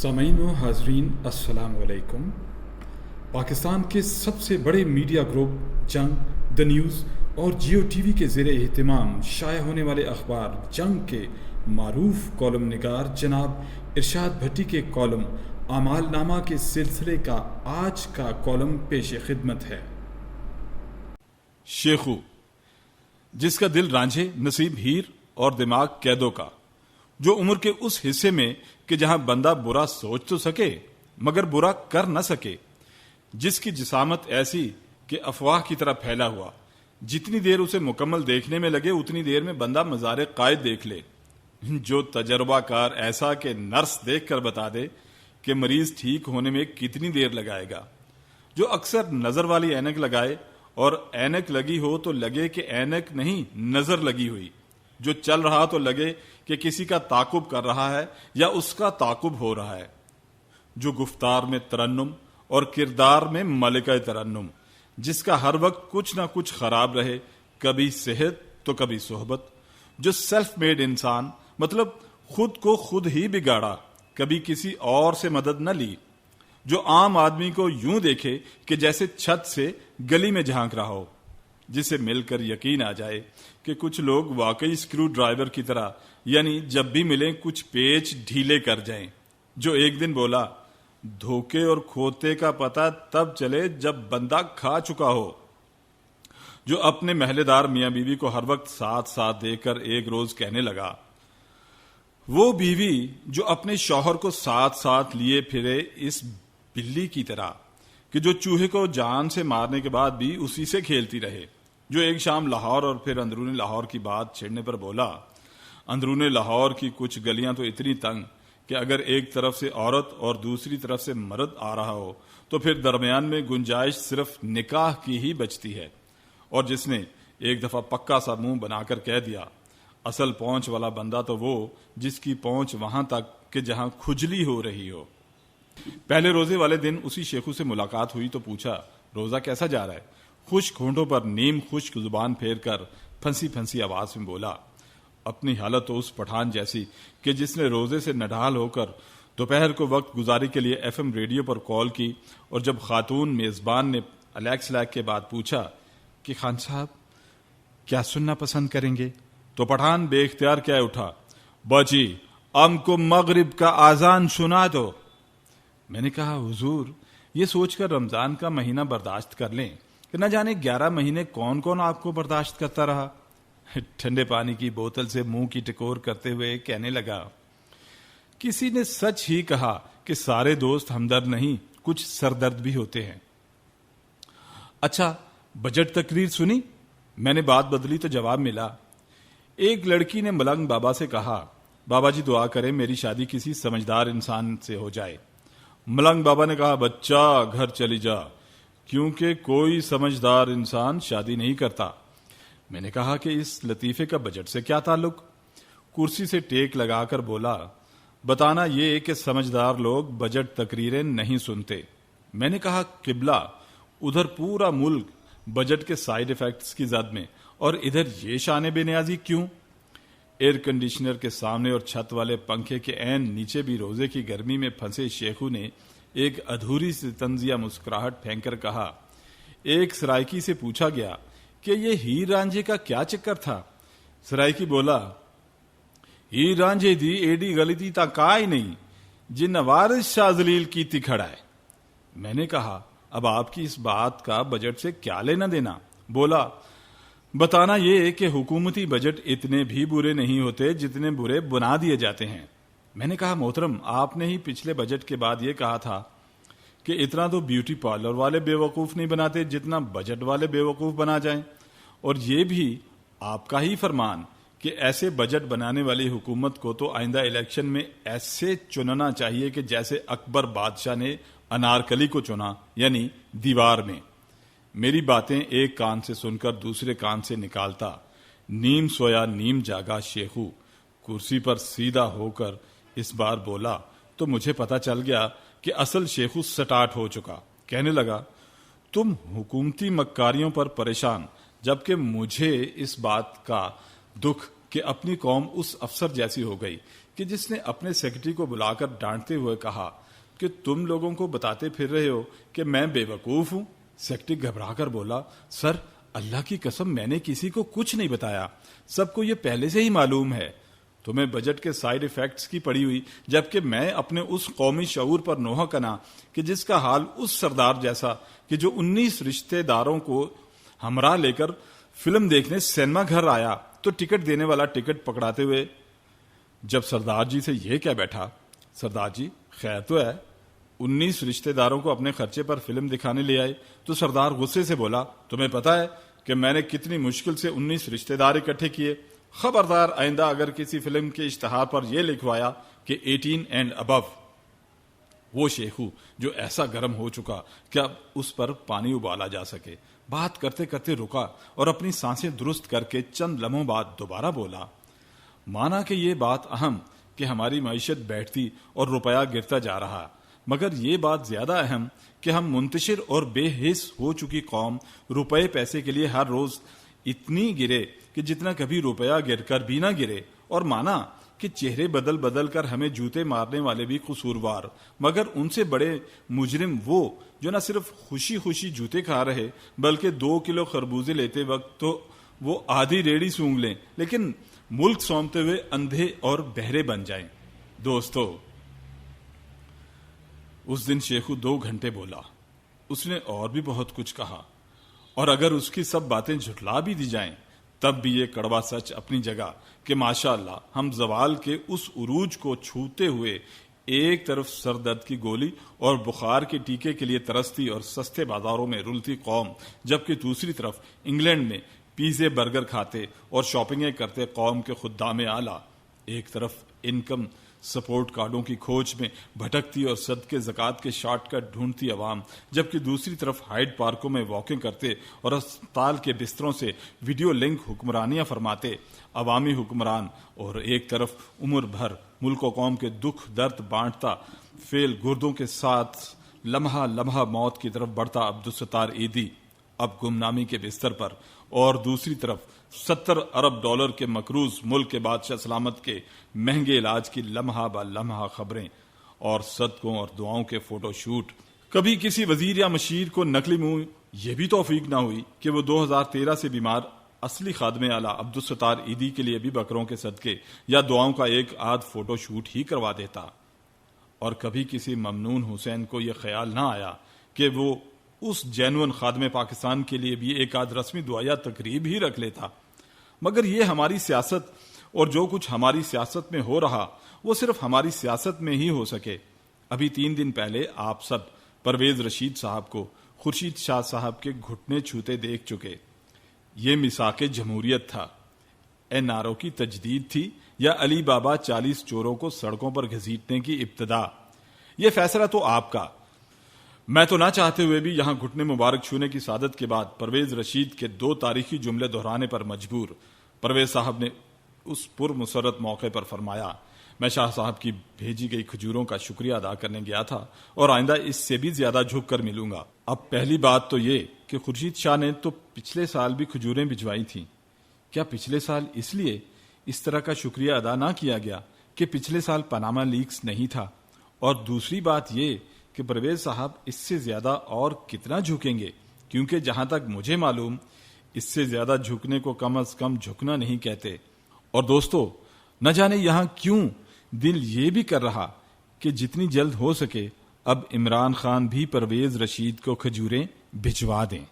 سامعین و حاضرین السلام علیکم۔ پاکستان کے سب سے بڑے میڈیا گروپ جنگ، دا نیوز اور جیو ٹی وی کے زیر اہتمام شائع ہونے والے اخبار جنگ کے معروف کالم نگار جناب ارشاد بھٹی کے کالم اعمال نامہ کے سلسلے کا آج کا کالم پیش خدمت ہے۔ شیخو، جس کا دل رانجھے نصیب ہیر اور دماغ قیدوں کا، جو عمر کے اس حصے میں کہ جہاں بندہ برا سوچ تو سکے مگر برا کر نہ سکے، جس کی جسامت ایسی کہ افواہ کی طرح پھیلا ہوا، جتنی دیر اسے مکمل دیکھنے میں لگے اتنی دیر میں بندہ مزار قائد دیکھ لے، جو تجربہ کار ایسا کہ نرس دیکھ کر بتا دے کہ مریض ٹھیک ہونے میں کتنی دیر لگائے گا، جو اکثر نظر والی اینک لگائے اور اینک لگی ہو تو لگے کہ اینک نہیں نظر لگی ہوئی، جو چل رہا تو لگے کہ کسی کا تعاقب کر رہا ہے یا اس کا تعاقب ہو رہا ہے، جو گفتار میں ترنم اور کردار میں ملکہ ترنم، جس کا ہر وقت کچھ نہ کچھ خراب رہے، کبھی صحت تو کبھی صحبت، جو سیلف میڈ انسان مطلب خود کو خود ہی بگاڑا، کبھی کسی اور سے مدد نہ لی، جو عام آدمی کو یوں دیکھے کہ جیسے چھت سے گلی میں جھانک رہا ہو، جسے مل کر یقین آ جائے کہ کچھ لوگ واقعی اسکرو ڈرائیور کی طرح یعنی جب بھی ملیں کچھ پیچ ڈھیلے کر جائیں، جو ایک دن بولا دھوکے اور کھوتے کا پتہ تب چلے جب بندہ کھا چکا ہو، جو اپنے محلے دار میاں بیوی کو ہر وقت ساتھ ساتھ دے کر ایک روز کہنے لگا، وہ بیوی جو اپنے شوہر کو ساتھ ساتھ لیے پھرے اس بلی کی طرح کہ جو چوہے کو جان سے مارنے کے بعد بھی اسی سے کھیلتی رہے، جو ایک شام لاہور اور پھر اندرون لاہور کی بات چھیڑنے پر بولا، اندرون لاہور کی کچھ گلیاں تو اتنی تنگ کہ اگر ایک طرف سے عورت اور دوسری طرف سے مرد آ رہا ہو تو پھر درمیان میں گنجائش صرف نکاح کی ہی بچتی ہے، اور جس نے ایک دفعہ پکا سا منہ بنا کر کہہ دیا اصل پہنچ والا بندہ تو وہ جس کی پہنچ وہاں تک کہ جہاں کھجلی ہو رہی ہو۔ پہلے روزے والے دن اسی شیخو سے ملاقات ہوئی تو پوچھا روزہ کیسا جا رہا ہے؟ خشک ہونٹوں پر نیم خشک زبان پھیر کر پھنسی پھنسی آواز میں بولا، اپنی حالت تو اس پٹھان جیسی کہ جس نے روزے سے نڈھال ہو کر دوپہر کو وقت گزاری کے لیے ایف ایم ریڈیو پر کال کی، اور جب خاتون میزبان نے الیکس لیک کے بعد پوچھا کہ خان صاحب کیا سننا پسند کریں گے تو پٹھان بے اختیار کیا اٹھا، باجی ہم کو مغرب کا اذان سنا دو۔ میں نے کہا حضور یہ سوچ کر رمضان کا مہینہ برداشت کر لیں کہ نہ جانے 11 مہینے کون کون آپ کو برداشت کرتا رہا۔ ٹھنڈے پانی کی بوتل سے منہ کی ٹکور کرتے ہوئے کہنے لگا، کسی نے سچ ہی کہا کہ سارے دوست ہمدرد نہیں، کچھ سردرد بھی ہوتے ہیں۔ اچھا بجٹ تقریر سنی؟ میں نے بات بدلی تو جواب ملا، ایک لڑکی نے ملنگ بابا سے کہا بابا جی دعا کریں میری شادی کسی سمجھدار انسان سے ہو جائے۔ ملنگ بابا نے کہا بچہ گھر چلی جا، کیونکہ کوئی سمجھدار انسان شادی نہیں کرتا۔ میں نے کہا کہ اس لطیفے کا بجٹ سے کیا تعلق؟ کرسی سے ٹیک لگا کر بولا، بتانا یہ کہ سمجھدار لوگ بجٹ تقریریں نہیں سنتے۔ میں نے کہا قبلہ ادھر پورا ملک بجٹ کے سائیڈ ایفیکٹس کی زد میں، اور ادھر یہ شان بے نیازی کیوں؟ ایئر کنڈیشنر کے سامنے اور چھت والے پنکھے کے عین نیچے بھی روزے کی گرمی میں پھنسے شیخو نے ایک ادھوری سی طنزیہ مسکراہٹ پھینک کر کہا، ایک سرائکی سے پوچھا گیا کہ یہ ہیر رانجھے کا کیا چکر تھا؟ سرائکی بولا، ہیر رانجھے دی ایڈی غلطی تا کائی نہیں جن وارث شاہ ذلیل کیتی کھڑا ہے۔ میں نے کہا اب آپ کی اس بات کا بجٹ سے کیا لینا دینا؟ بولا، بتانا یہ کہ حکومتی بجٹ اتنے بھی برے نہیں ہوتے جتنے برے بنا دیے جاتے ہیں۔ میں نے کہا محترم آپ نے ہی پچھلے بجٹ کے بعد یہ کہا تھا کہ اتنا تو بیوٹی پارلر والے بے وقوف نہیں بناتے جتنا بجٹ والے بے وقوف بنا جائیں، اور یہ بھی آپ کا ہی فرمان کہ ایسے بجٹ بنانے والی حکومت کو تو آئندہ الیکشن میں ایسے چننا چاہیے کہ جیسے اکبر بادشاہ نے انارکلی کو چنا، یعنی دیوار میں۔ میری باتیں ایک کان سے سن کر دوسرے کان سے نکالتا نیم سویا نیم جاگا شیخو کرسی پر سیدھا ہو کر اس بار بولا تو مجھے پتا چل گیا کہ اصل شیخو سٹارٹ ہو چکا۔ کہنے لگا، تم حکومتی مکاریوں پر پریشان، جبکہ مجھے اس بات کا دکھ کہ اپنی قوم اس افسر جیسی ہو گئی کہ جس نے اپنے سیکرٹری کو بلا کر ڈانٹتے ہوئے کہا کہ تم لوگوں کو بتاتے پھر رہے ہو کہ میں بے وقوف ہوں. سیکرٹری گھبرا کر بولا, سر اللہ کی قسم میں نے کسی کو کچھ نہیں بتایا, سب کو یہ پہلے سے ہی معلوم ہے. تمہیں بجٹ کے سائیڈ ایفیکٹس کی پڑی ہوئی, جبکہ میں اپنے اس قومی شعور پر نوحہ کنا کہ جس کا حال اس سردار جیسا کہ جو 19 رشتے داروں کو ہمراہ لے کر فلم دیکھنے سینما گھر آیا تو ٹکٹ دینے والا ٹکٹ پکڑاتے ہوئے جب سردار جی سے یہ کہہ بیٹھا, سردار جی خیر تو ہے, 19 رشتے داروں کو اپنے خرچے پر فلم دکھانے لے آئے, تو سردار غصے سے بولا, تمہیں پتا ہے کہ میں نے کتنی مشکل سے 19 رشتے دار اکٹھے کیے, خبردار آئندہ اگر کسی فلم کے اشتہار پر یہ لکھوایا کہ 18 اینڈ ابو. وہ شیخو جو ایسا گرم ہو چکا کہ اب اس پر پانی ابالا جا سکے, بات کرتے کرتے رکا اور اپنی سانسیں درست کر کے چند لمحوں بعد دوبارہ بولا, مانا کہ یہ بات اہم کہ ہماری معیشت بیٹھتی اور روپیہ گرتا جا رہا, مگر یہ بات زیادہ اہم کہ ہم منتشر اور بے حس ہو چکی قوم روپے پیسے کے لیے ہر روز اتنی گرے کہ جتنا کبھی روپیہ گر کر بھی نہ گرے, اور مانا کہ چہرے بدل بدل کر ہمیں جوتے مارنے والے بھی قصوروار, مگر ان سے بڑے مجرم وہ جو نہ صرف خوشی خوشی جوتے کھا رہے بلکہ 2 کلو خربوزے لیتے وقت تو وہ آدھی ریڑھی سونگ لیں لیکن ملک سونپتے ہوئے اندھے اور بہرے بن جائیں. دوستو, اس دن شیخو 2 گھنٹے بولا. اس نے اور بھی بہت کچھ کہا, اور اگر اس کی سب باتیں جھٹلا بھی دی جائیں تب بھی یہ کڑوا سچ اپنی جگہ کہ ماشاءاللہ ہم زوال کے اس عروج کو چھوتے ہوئے ایک طرف سر درد کی گولی اور بخار کے ٹیکے کے لیے ترستی اور سستے بازاروں میں رلتی قوم, جبکہ دوسری طرف انگلینڈ میں پیزے برگر کھاتے اور شاپنگیں کرتے قوم کے خدام اعلیٰ, ایک طرف انکم سپورٹ کارڈوں کی کھوج میں بھٹکتی اور صدقے زکوٰۃ کے شارٹ کٹ ڈھونڈتی عوام, جبکہ دوسری طرف ہائیڈ پارکوں میں واکنگ کرتے اور اسپتال کے بستروں سے ویڈیو لنک حکمرانیاں فرماتے عوامی حکمران, اور ایک طرف عمر بھر ملک و قوم کے دکھ درد بانٹتا فیل گردوں کے ساتھ لمحہ لمحہ موت کی طرف بڑھتا عبدالستار ایدی اب گمنامی کے بستر پر, اور دوسری طرف 70 ارب ڈالر کے مقروض ملک کے بادشاہ سلامت کے مہنگے علاج کی لمحہ با لمحہ خبریں اور صدقوں اور دعاؤں کے فوٹو شوٹ. کبھی کسی وزیر یا مشیر کو نقلی منہ یہ بھی توفیق نہ ہوئی کہ وہ 2013 سے بیمار اصلی خادم اعلیٰ عبدالستار ایدی کے لیے بھی بکروں کے صدقے یا دعاؤں کا ایک آدھ فوٹو شوٹ ہی کروا دیتا, اور کبھی کسی ممنون حسین کو یہ خیال نہ آیا کہ وہ اس جینون خادم پاکستان کے لیے بھی ایک آدھ رسمی دعائیہ تقریب ہی رکھ لیتا. مگر یہ ہماری سیاست اور جو کچھ ہماری سیاست میں ہو رہا وہ صرف ہماری سیاست میں ہی ہو سکے. ابھی 3 دن پہلے آپ سب پرویز رشید صاحب کو خورشید شاہ صاحب کے گھٹنے چھوتے دیکھ چکے. یہ میثاق جمہوریت تھا, این آر او کی تجدید تھی, یا علی بابا 40 چوروں کو سڑکوں پر گھسیٹنے کی ابتدا؟ یہ فیصلہ تو آپ کا. میں تو نہ چاہتے ہوئے بھی یہاں گھٹنے مبارک چھونے کی سعادت کے بعد پرویز رشید کے 2 تاریخی جملے دہرانے پر مجبور. پرویز صاحب نے اس پر مسرت موقع پر فرمایا, میں شاہ صاحب کی بھیجی گئی کھجوروں کا شکریہ ادا کرنے گیا تھا اور آئندہ اس سے بھی زیادہ جھک کر ملوں گا. اب پہلی بات تو یہ کہ خورشید شاہ نے تو پچھلے سال بھی کھجوریں بھجوائی تھیں, کیا پچھلے سال اس لیے اس طرح کا شکریہ ادا نہ کیا گیا کہ پچھلے سال پاناما لیکس نہیں تھا؟ اور دوسری بات یہ کہ پرویز صاحب اس سے زیادہ اور کتنا جھکیں گے, کیونکہ جہاں تک مجھے معلوم اس سے زیادہ جھکنے کو کم از کم جھکنا نہیں کہتے. اور دوستو, نہ جانے یہاں کیوں دل یہ بھی کر رہا کہ جتنی جلد ہو سکے اب عمران خان بھی پرویز رشید کو کھجوریں بھجوا دیں.